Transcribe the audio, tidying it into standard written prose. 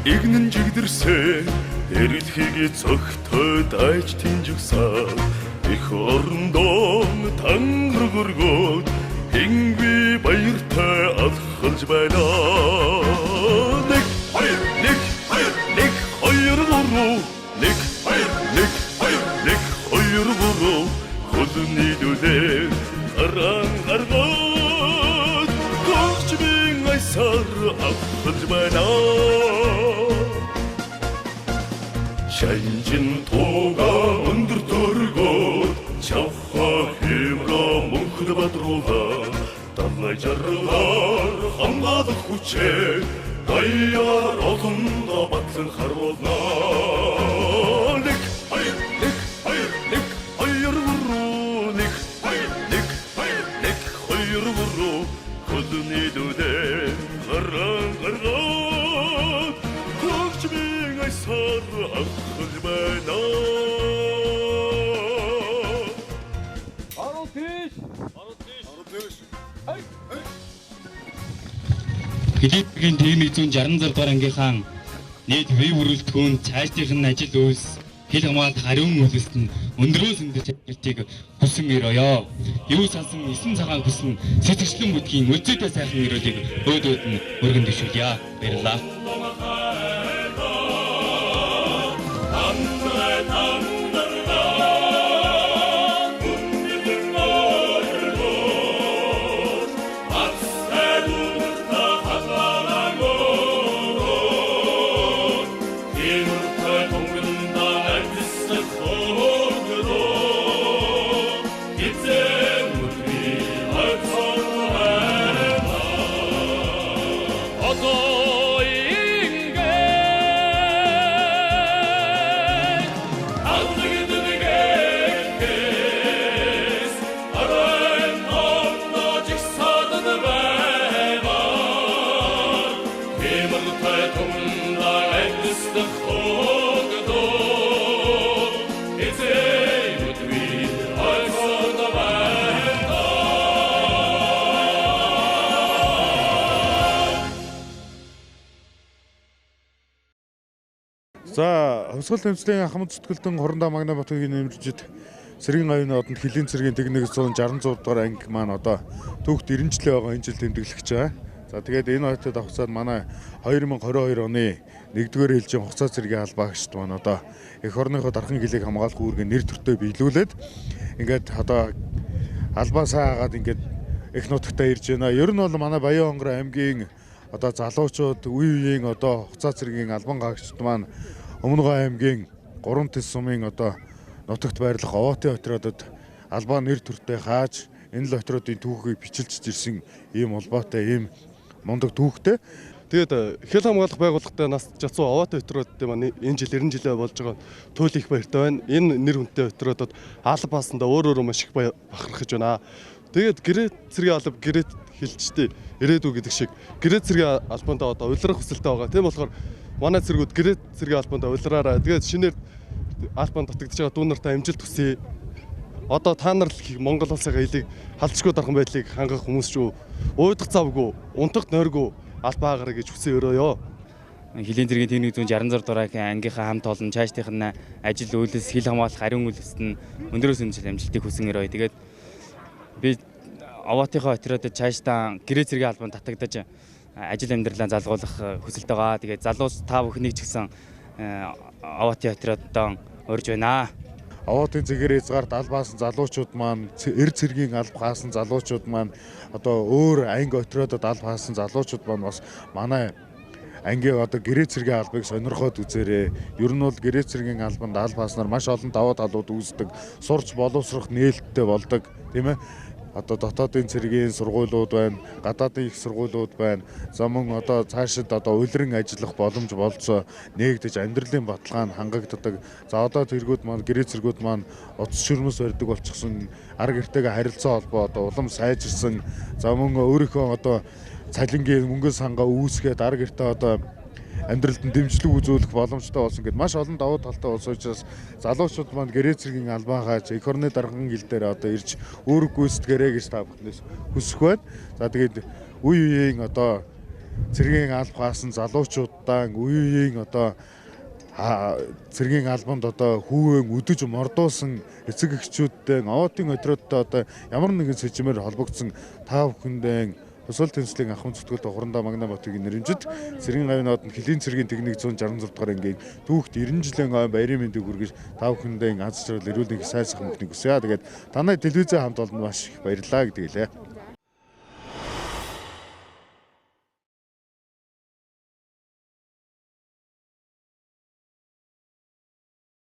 игнэн жигдэрсэн эрэлхийг зөгтөд айж тинжгсаа их орондоо тангөргөргөөд хинби баяртай алхалж байна. Нэг хоёр нэг хоёр нэг хоёр гурав нэг хоёр нэг хоёр нэг хоёр гурав хөлний дүлээ гаргоод гогчбин айсаар алхалж байна. Шанжин туга өндөр төргөөд чавха хэмга мөнхөд бадрууга далай жаргаар хамгаалах хүчээ даяар олондо батлан харуулна. Нэг хоёр нэг хоёр нэг хоёр гурав нэг хоёр нэг хоёр нэг хоёр гурав хөлний дүлээ гаргоод гогчбин айсаар алхалж байна. Хилээдгийн тим 166 дугаар ангийнхаа нийт бие бүрэлдэхүүн цаашдынх нь ажил үйлс хил хамгаалалт хариун үйлсэд нь өндрөөс өндөр чиглэлтийг хүсэн өрөөё. Юу салсан 9 цагаан хүсэн сэтгэгчлэн бүдгийн үлзээтэй сайхан өрөөлийг өөдөөд нь өргөн дэвшүүлье. Баярлалаа. За хувьсгал тэмцлийн ахмад зүтгэлтэн Хорондоо Магна Батгийн нэмэржид Цэргийн аюуны одонд Хилийн цэргийн 1166 дугаар анги маань одоо түүхт 90 жилийн байгаа энэ жил тэмдэглэж байгаа. За тэгээд энэ хоёртой давхцаад манай 2022 оны 1-р ээлжийн хугацаа цэргийн албаагчд маань одоо эх орныхоо дархан хилийг хамгаалах үүргээ нэр төртөө биелүүлээд ингээд одоо албаа саагаад ингээд эх нутагтаа ирж байна. Ер нь бол манай Баян хонгор аймгийн одоо залуучууд үе үеийн одоо хугацаа цэргийн албан гаагчд маань Өмнөгөө аймгийн 3 тэс сумын одоо нутагт байрлах Овоотын отрядад албаа нэр төртөө хааж энэ л отрядын түүхийг бичилж ирсэн ийм улбаатай ийм мундаг түүхтэй. Тэгээд хил хамгаалах байгууллагатай нас жацуу Овоотын отрядын маань энэ жил 90 жилээ болж байгаа туйл их баяртай байна. Энэ нэр хүнтэй отрядад албаасандаа өөр маш их бахархаж байна. Тэгээд гэрээ цэргийн алба гэрээт хилчтэй ирээдүй гэдэг шиг гэрээ цэргийн албандаа одоо улирах хүсэлтэй байгаа. Тийм болохоор манай цэргүүд гэрээ цэргийн албанд улираараа тэгээд шинээр албанд татагдж байгаа дүү нартай амжилт хүсье. Одоо та нар Монгол улсын хилийг халдшгүй дархан байдлыг хангах хүмүүс ч уудах завгүй, унтах нойргүй албаа гараа гэж хүсье өрөөё. Хилийн цэргийн 166 дугаарын ангийнхаа хамт олон цаашдынх нь ажил үйлс хил хамгаалах хариун үйлсэд нь өндрөөс өндөр амжилтыг хүсэн өрөөё. Тэгээд би Овоотынхоо отрядад цаашдаа гэрээ цэргийн албанд татагдаж ажил амьдралаа залгуулах хүсэлтэй байгаа. Тэгээд залуус та бүхнийг ч гэсэн Овоотын отрядаа урьж байна. Овоотын цэгээр хязгаарт албаасан залуучууд маань эр цэргийн алба хаасан залуучууд маань одоо өөр анги отрядад алба хаасан залуучууд маань бас манай ангийн одоо гэрээ цэргийн албыг сонирхоод үзээрэй. Ер нь бол гэрээ цэргийн албанд алба хааснаар маш олон даваа талууд үүсдэг. Сурч боловсрох нээлттэй болдог, тийм ээ. Одоо дотоодын цэргийн сургуулиуд байна, гадаадын их сургуулиуд байна. За мөн одоо цаашид одоо улиран ажиллах боломж болцоо нээгдэж амьдралын баталгаа нь хангагддаг. За одоо тэргүүд маань гэрээ цэргүүд маань утас шүрмэс барьдаг болчихсон, арга гэртэйгээ харилцаа холбоо одоо улам сайжирсан. За мөн өөрийнхөө одоо цалингийн мөнгө сангаа үүсгээд арга гэртээ одоо амьдралд нь дэмжлэг үзүүлэх боломжтой болсон гэдээ маш олон давуу талтай болсон учраас залуучууд маань гэрээ цэргийн албаа хааж эх орны дархан хил дээр одоо ирж үүрэг гүйцэтгээрэй гэж та бүхнээс хүсэх байна. За тэгээд үе үеийн одоо цэргийн алба хаасан залуучуудаа үеийн одоо цэргийн албанд одоо хүүвэн өдөж мордуулсан эцэг эхчүүдтэй овоотын өдрөдөө одоо ямар нэгэн сэжмээр холбогдсон та бүхэндээ тусал тэнцлийн ахын зүтгэлд хурандаа Магнабатгийн нэрэмжит цэргийн гавийн нотод хөлийн цэргийн техник 166 дугаар ангийн түүхт 90 жилийн ой баярын мэндийг хүргэж та бүхэндээ аз жаргал эрүүл мэндийн сайн сайхан бүхнийг хүсье. Тэгээд танай телевизээ хамт олонд маш их баярлалаа гэдэг лээ.